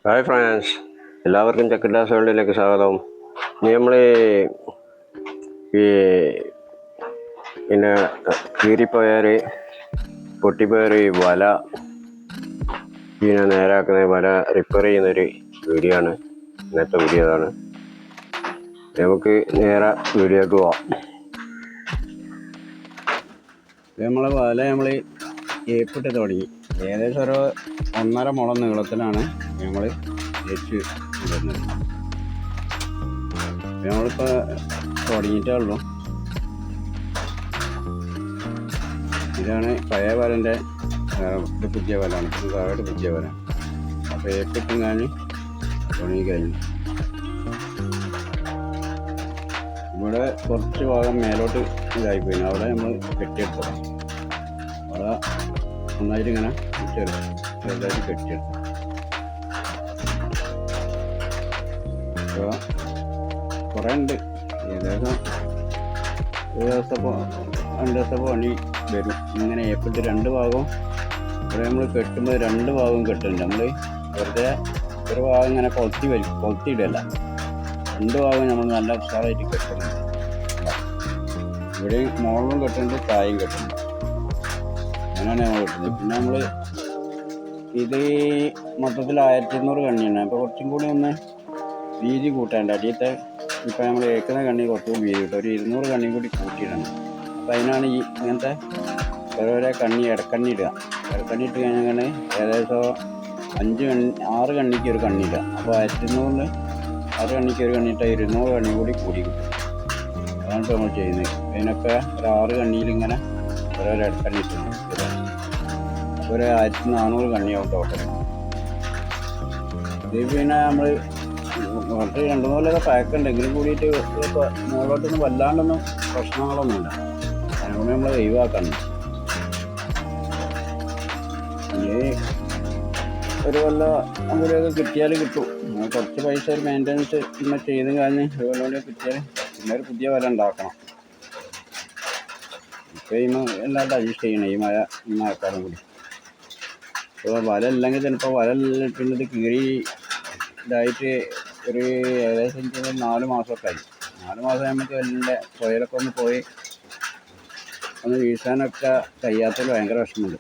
Hi friends, എല്ലാവർക്കും ചക്കിട്ടാസ് വേൾഡിലേക്ക് സ്വാഗതം. ഇനി നമ്മൾ ഈ പിന്നെ കീറിപ്പോയാൽ പൊട്ടിപ്പോയൊരു വല പിന്നെ നേരാക്കുന്ന വല റിപ്പയർ ചെയ്യുന്നൊരു വീഡിയോ ആണ് ഇന്നത്തെ വീഡിയോ. അതാണ് നമുക്ക് നേരെ വീഡിയോക്ക് പോവാം. നമ്മളെ വല നമ്മൾ ഏപ്പിട്ട് തുടങ്ങി. ഏകദേശം ഒരു 1.5 മുളം നീളത്തിലാണ് നമ്മൾ ഏച്ച് ഇടുന്നത്. നമ്മളിപ്പോൾ തുടങ്ങിയിട്ടേ ഉള്ളൂ. ഇതാണ് പഴയ വലൻ്റെ ഇത് പുതിയ വലാണ്. വേറെ പുതിയ വല. അപ്പോൾ ഏപ്പിട്ടും കഴിഞ്ഞ് തുടങ്ങി കഴിഞ്ഞു. ഇവിടെ കുറച്ച് ഭാഗം മേലോട്ട് ഇതായിപ്പോയി. അവിടെ നമ്മൾ കെട്ടിയെടുത്തതാണ്. അവിടെ നന്നായിട്ട് ഇങ്ങനെ ചെറുതായിട്ട് കെട്ടിയെടുത്തു. അപ്പോൾ കുറേ ഉണ്ട്. ഏകദേശം ഒരു ദിവസപ്പോൾ 2 ദിവസപ്പോൾ പണി വരും. ഇങ്ങനെ ഏപ്പിട്ട് 2 ഭാഗവും ഇവിടെ നമ്മൾ കെട്ടുമ്പോൾ 2 ഭാഗവും കെട്ടുന്നുണ്ട്. നമ്മൾ വെറുതെ ഒരു ഭാഗം ഇങ്ങനെ കൊളുത്തിയിടല്ല. 2 ഭാഗം നമ്മൾ നല്ല ഉഷാറായിട്ട് കെട്ടുന്നുണ്ട്. ഇവിടെ മുകളിലും കെട്ടുന്നുണ്ട്, താഴെയും കെട്ടുന്നുണ്ട്. അങ്ങനെയാണ് നമ്മൾ കെട്ടുന്നത്. പിന്നെ നമ്മൾ ഇത് മൊത്തത്തിൽ 1200 കണ്ണിയാണ്. അപ്പോൾ കുറച്ചും കൂടി ഒന്ന് വീതി കൂട്ടാണ്ട്. അടിയത്തെ ഇപ്പോൾ നമ്മൾ ഏക്കുന്ന കണ്ണി കുറച്ചും വീതി കിട്ടും. ഒരു 200 കണ്ണിയും കൂടി കൂട്ടിയിടണം. അപ്പോൾ അതിനാണ് ഈ ഇങ്ങനത്തെ ഓരോരോ കണ്ണി ഇടക്കണ്ണി ഇടുക. ഇടക്കണ്ണി ഇട്ട് കഴിഞ്ഞാൽ ഏകദേശം 6 കണ്ണിക്ക് ഒരു കണ്ണി ഇടുക. അപ്പോൾ 1200 6 കണ്ണിക്ക് ഒരു കണ്ണിയിട്ട് 200 കണ്ണി കൂടി കിട്ടും. അതാണ് ഇപ്പോൾ നമ്മൾ ചെയ്യുന്നത്. അതിനൊക്കെ ഒരു 6 കണ്ണിയിലിങ്ങനെ ഓരോരോ ഇടക്കണ്ണി ഇട്ടുണ്ട്. അപ്പോൾ ഒരു 1400 കണ്ണിയാവും ടോട്ടൽ. ഇത് പിന്നെ നമ്മൾ കുറച്ച് 2-3 പാക്കുണ്ടെങ്കിലും കൂടിയിട്ട് മുകളിലോട്ടൊന്നും വല്ലാണ്ടൊന്നും പ്രശ്നങ്ങളൊന്നുമില്ല. അതിനോട് നമ്മൾ ഒഴിവാക്കണം. ഇനി ഒരു കൊല്ലം അങ്ങനെയൊക്കെ കിട്ടിയാൽ കിട്ടും. കുറച്ച് പൈസ ഒരു മെയിൻ്റനൻസ് പിന്നെ ചെയ്തും കഴിഞ്ഞ് ഒരു കൊല്ലം കിട്ടിയാൽ പിന്നെ ഒരു പുതിയ വല ഉണ്ടാക്കണം. ഇപ്പോൾ ഈ എല്ലാവരും അഡ്ജസ്റ്റ് ചെയ്യണം. ഈ മഴക്കാലം കൂടി. അപ്പോൾ വല ഇല്ലെങ്കിൽ ചിലപ്പോൾ വല പിന്നെ ഇത് കീറി ഇതായിട്ട് ഒരു ഏകദേശം 4 മാസമൊക്കെ ആയി. 4 മാസം നമുക്ക് വലിയ പുഴയിലൊക്കെ ഒന്ന് പോയി ഒന്ന് വീശാനൊക്കെ കഴിയാത്തതിൽ ഭയങ്കര വിഷമമുണ്ട്.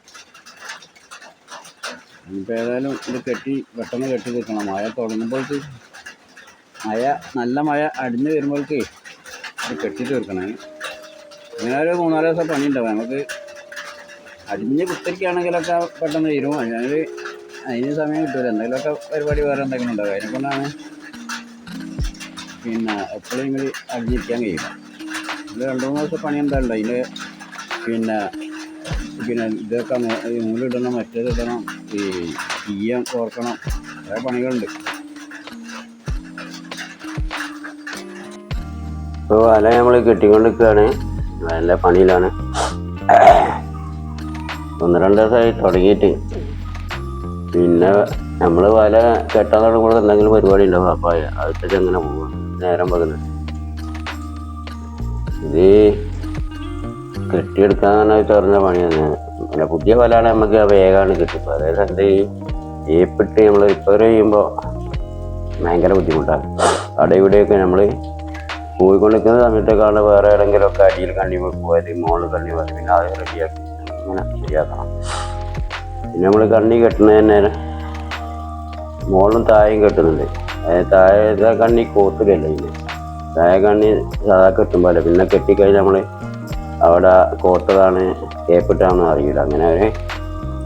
ഇപ്പോൾ ഏതായാലും ഇത് പെട്ടെന്ന് കെട്ടി തീർക്കണം. മഴ തുടങ്ങുമ്പോഴേക്ക് നല്ല മഴ അടിഞ്ഞ് വരുമ്പോഴേക്ക് ഇത് കെട്ടി തീർക്കണം. ഇങ്ങനെ ഒരു 3-4 ദിവസം പണിയുണ്ടാവും. നമുക്ക് അടിഞ്ഞ് കുത്തിരിക്കുകയാണെങ്കിലൊക്കെ പെട്ടെന്ന് തീരും. അതിന് സമയം കിട്ടില്ല. എന്തെങ്കിലുമൊക്കെ പരിപാടി വേറെ എന്തെങ്കിലും ഉണ്ടാവും. അതിനെക്കൊണ്ടാണ് പിന്നെ എപ്പോഴെങ്കിലും അടിഞ്ഞിരിക്കാൻ കഴിയില്ല. ഇത് 2-3 ദിവസം പണി എന്തായാലും അതിൻ്റെ പിന്നെ ഇതൊക്കെ നൂലിടണം, മറ്റേതിടണം, ഈ തീയം കോർക്കണം, കുറേ പണികളുണ്ട്. ഇപ്പോൾ വല നമ്മൾ കെട്ടിക്കൊണ്ടിരിക്കുകയാണ്. നല്ല പണിയിലാണ്. 1-2 ദിവസമായി തുടങ്ങിയിട്ട്. പിന്നെ നമ്മൾ വല കെട്ടാൻ തുടങ്ങുമ്പോൾ എന്തെങ്കിലും പരിപാടി ഉണ്ടാവും. അപ്പോൾ അടുത്തേക്ക് എങ്ങനെ പോവുക, നേരം പകരുന്നത്. ഇത് കെട്ടിയെടുക്കാൻ ചെറിയ പണി തന്നെയാണ്. പിന്നെ പുതിയ വലയാണ് നമുക്ക് വേഗമാണ് കിട്ടും. അതായത് എൻ്റെ ഈ ഏപ്പിട്ട് നമ്മൾ റിപ്പയർ ചെയ്യുമ്പോൾ ഭയങ്കര ബുദ്ധിമുട്ടാണ്. അവിടെ ഇവിടെയൊക്കെ നമ്മൾ പോയിക്കൊണ്ടിരിക്കുന്ന സമയത്തേക്കാണ് വേറെ എവിടെയെങ്കിലുമൊക്കെ അടിയിൽ കണ്ണി പോയത്, മുകളിൽ കണ്ണി പോയത്. പിന്നെ അത് റെഡിയാക്കി ഇങ്ങനെ ശരിയാക്കണം. പിന്നെ നമ്മൾ കണ്ണി കെട്ടുന്നതിന് മുകളിലും താഴെയും കെട്ടുന്നുണ്ട്. താഴെ കണ്ണി കോത്തിലല്ല. ഇല്ല, താഴെ കണ്ണി സാധാ കെട്ടുമ്പോൾ പിന്നെ കെട്ടിക്കഴിഞ്ഞാൽ നമ്മൾ അവിടെ കോട്ടതാണ് ഏപ്പിട്ടാണെന്ന് അറിയില്ല. അങ്ങനെ ഒരു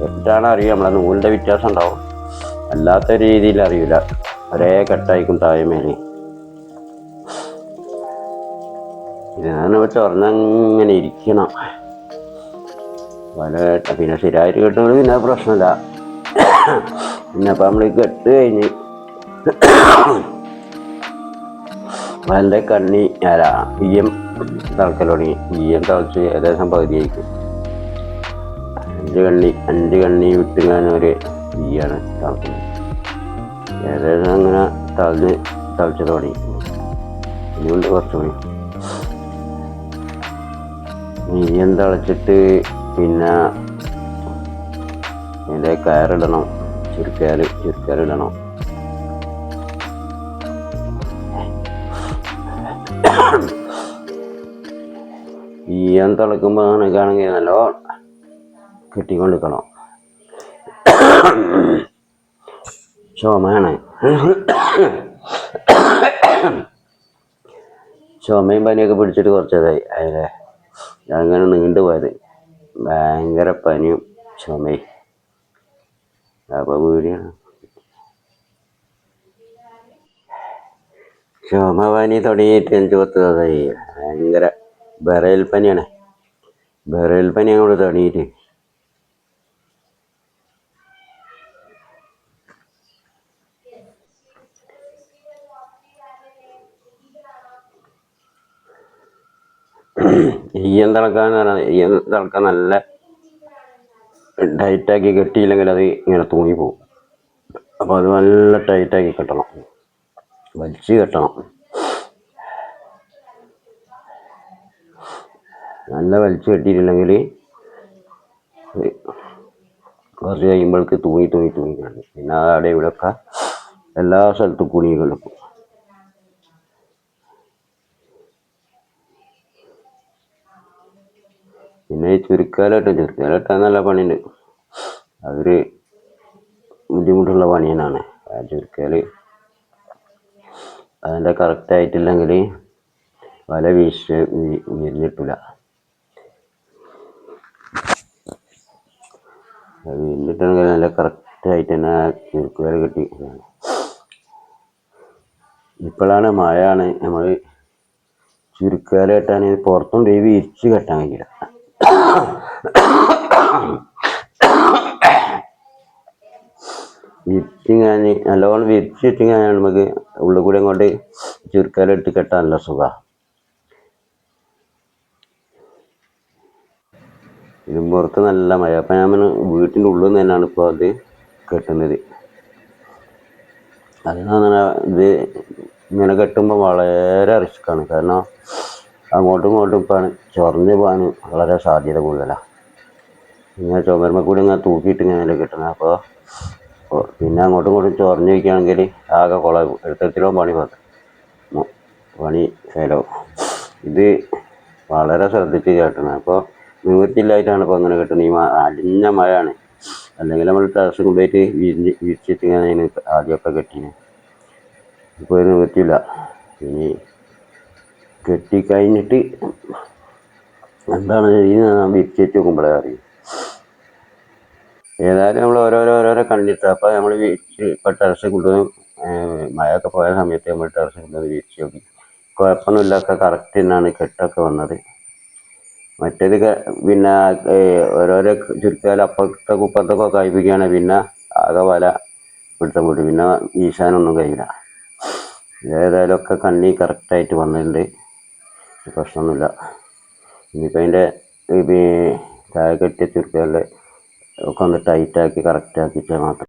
ഏപ്പിട്ടാണ് അറിയുക. നമ്മളെ നൂലിൻ്റെ വ്യത്യാസം ഉണ്ടാവും. അല്ലാത്ത രീതിയിൽ അറിയില്ല. ഒരേ കെട്ടായിരിക്കും താഴെ മേലെ. ഇതിനാണ് തുറന്നങ്ങനെ ഇരിക്കണം. വല പിന്നെ സ്ഥിരമായിട്ട് കെട്ടുന്നത് പിന്നെ പ്രശ്നമില്ല. പിന്നെ അപ്പം നമ്മൾ കെട്ട് കഴിഞ്ഞ് വലൻ്റെ കണ്ണി ഈയം തിളക്കൽ തുടങ്ങി. ഈയം തിളച്ച് ഏകദേശം പകുതിയായിരിക്കും. 5 കണ്ണി വിട്ടുകാൻ ഒരു ഈയാണ് തിളക്കുന്നത്. ഏകദേശം അങ്ങനെ തിളച്ച് തുടങ്ങി. ഇനിയുണ്ട് കുറച്ചുകൂടി. ഈയം തിളച്ചിട്ട് പിന്നെ അതിൻ്റെ കയറിടണം. ചുരുക്കാലിടണം. നെയ്യം തിളക്കുമ്പോൾ നിൽക്കുകയാണെങ്കിൽ നല്ലോണം കെട്ടിക്കൊണ്ടിരിക്കണം. ചുമയാണ്, ചുമയും പനിയൊക്കെ പിടിച്ചിട്ട് കുറച്ചതായി അതിലെ അങ്ങനെ നീണ്ടുപോയത്. ഭയങ്കര പനിയും ചുമയും. അപ്പോൾ വീടിയാണ് ചുമ പനി തുടങ്ങിയിട്ട് 5-10 ദിവസമായി. ഭയങ്കര വിറയൽ പനിയാണ്. വിറയൽ പനി അങ്ങോട്ട് തുടങ്ങിയിട്ട് നെയ്യം തിളക്കാന്ന് പറഞ്ഞാൽ നെയ്യം തിളക്കാൻ നല്ല ടൈറ്റാക്കി കെട്ടിയില്ലെങ്കിൽ അത് ഇങ്ങനെ തൂങ്ങിപ്പോവും. അപ്പോൾ അത് നല്ല ടൈറ്റാക്കി കെട്ടണം, വലിച്ച് കെട്ടണം. നല്ല വലിച്ചു കെട്ടിയിട്ടില്ലെങ്കിൽ കുറച്ച് കഴിയുമ്പോഴേക്ക് തൂങ്ങി കിടക്കും. പിന്നെ അവിടെ ഇവിടെയൊക്കെ എല്ലാ സ്ഥലത്തും കുടുങ്ങി കിടക്കും. പിന്നെ ഈ ചുരുക്കാലിട്ടാൽ നല്ല പണിയുണ്ട്. അതൊരു ബുദ്ധിമുട്ടുള്ള പണി തന്നെയാണ്. ആ ചുരുക്കൽ അതിൻ്റെ കറക്റ്റായിട്ടില്ലെങ്കിൽ വല വിരിഞ്ഞിട്ടില്ല. അത് വിരിഞ്ഞിട്ടുണ്ടെങ്കിൽ നല്ല കറക്റ്റായിട്ട് തന്നെ ചുരുക്കുവല കെട്ടി. ഇപ്പോഴാണ് മഴയാണ്, നമ്മൾ ചുരുക്കുവല കെട്ടാൻ പുറത്തും വിരിച്ച് കെട്ടാൻ കഴിയില്ല. വിരിച്ചിങ്ങനെ നല്ലോണം വിരിച്ചിട്ടിങ്ങനെ നമുക്ക് ഉള്ളിൽ കൂടെ അങ്ങോട്ട് ചുരുക്കാല ഇട്ട് കെട്ടാൻ നല്ല സുഖമാണ്. ഇതും പുറത്ത് നല്ല മഴ. അപ്പം ഞാൻ വീട്ടിൻ്റെ ഉള്ളിൽ നിന്ന് തന്നെയാണ് ഇപ്പോൾ അത് കെട്ടുന്നത്. അതെന്ന് ഇത് ഇങ്ങനെ കെട്ടുമ്പോൾ വളരെ റിസ്ക്കാണ്. കാരണം അങ്ങോട്ടും ഇങ്ങോട്ടും ഇപ്പം ചൊറിഞ്ഞ് പോകാൻ വളരെ സാധ്യത കൂടുതലാണ്. ഇങ്ങനെ ചുമരുമ്മ കൂടി ഇങ്ങനെ തൂക്കിയിട്ട് ഇങ്ങനെ കെട്ടുന്നത്. അപ്പോൾ പിന്നെ അങ്ങോട്ടും ഇങ്ങോട്ടും ചൊറിഞ്ഞ് വയ്ക്കുകയാണെങ്കിൽ ആകെ കുളമാകും. എടുത്തിലോ പണി ഫെയിലാവും. ഇത് വളരെ ശ്രദ്ധിച്ച് കെട്ടണം. അപ്പോൾ നിവൃത്തിയില്ലായിട്ടാണ് ഇപ്പോൾ അങ്ങനെ കെട്ടുന്നത്. ഈ അലിഞ്ഞ മഴയാണ്. അല്ലെങ്കിൽ നമ്മൾ ടെറസ് കൊണ്ടുപോയിട്ട് വിരിച്ചിട്ട് ഇങ്ങനെ ആദ്യമൊക്കെ കെട്ടിന്. ഇപ്പോൾ ഒരു നിവൃത്തിയില്ല. ഇനി കെട്ടിക്കഴിഞ്ഞിട്ട് എന്താണ് ചെയ്യുന്നത് വിരിച്ചിട്ട് നോക്കുമ്പോഴേ അറിയും. ഏതായാലും നമ്മൾ ഓരോരോ കണ്ടിട്ട് അപ്പോൾ നമ്മൾ വിരിച്ച് ഇപ്പോൾ ടെറസ് കൊണ്ടുപോയി മഴയൊക്കെ പോയ സമയത്ത് നമ്മൾ ടെറസ് കൊണ്ടുപോയി വിരിച്ച് നോക്കി. കുഴപ്പമൊന്നുമില്ലൊക്കെ കറക്റ്റ് തന്നെയാണ് കെട്ടൊക്കെ വന്നത്. മറ്റേത് പിന്നെ ഓരോരോ ചുരുക്കാൽ അപ്പുറത്തെ കുപ്പത്തൊക്കെ കഴിപ്പിക്കുകയാണ്. പിന്നെ ആകെ വല പിടുത്തം വിട്ടു, പിന്നെ വീശാനൊന്നും കഴിയില്ല. ഏതായാലും ഒക്കെ കണ്ണി കറക്റ്റായിട്ട് വന്നിട്ടുണ്ട്, പ്രശ്നമൊന്നുമില്ല. ഇനിയിപ്പോൾ അതിൻ്റെ താഴെ കെട്ടിയ ചുരുക്കാലിൻ്റെ ഒക്കെ ഒന്ന് ടൈറ്റാക്കി കറക്റ്റാക്കിയിട്ട് മാത്രം